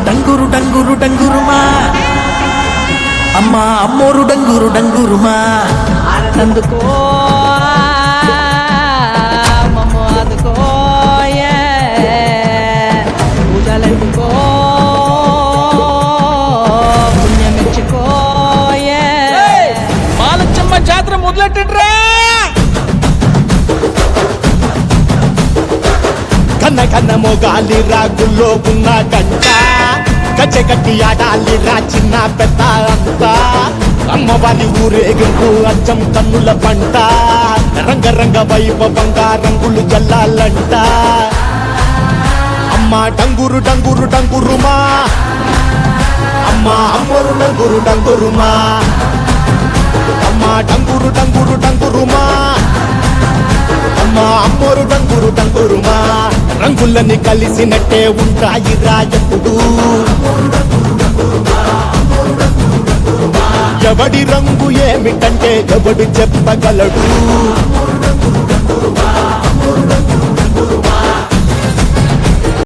డంగురు డంగురు డంగురుమా అమ్మ అమ్మోరు డంగురు డంగురుమా ఆనందుకో మమ్మ అందుకో పూజలందుకో పుణ్యమిచ్చుకో మాలచ్చమ్మ జాతర మొదలెట్టండ్రా. కన్న కన్న మొగాలి రాగుల్లో ఉన్న గంట గజ్జె కట్టి ఆడాలి రా చిన్న పెద్ద అంతా అమ్మవారి ఊరేగింపు అచ్చం కన్నుల పంట రంగరంగ వైభవంగా రంగులు జల్లాలంట అమ్మ డంగురు డంగురు డంగురుమా అమ్మ అమ్మోరు డంగురు డంగురుమా అమ్మ డంగురు డంగురు డంగురుమా అమ్మ అమ్మోరు డంగురు డంగురుమా రంగులని కలిసినట్టే ఉంటాయి రాయప్పుడు ఎవడి రంగు ఏమిటంటే ఎవడు చెప్పగలడు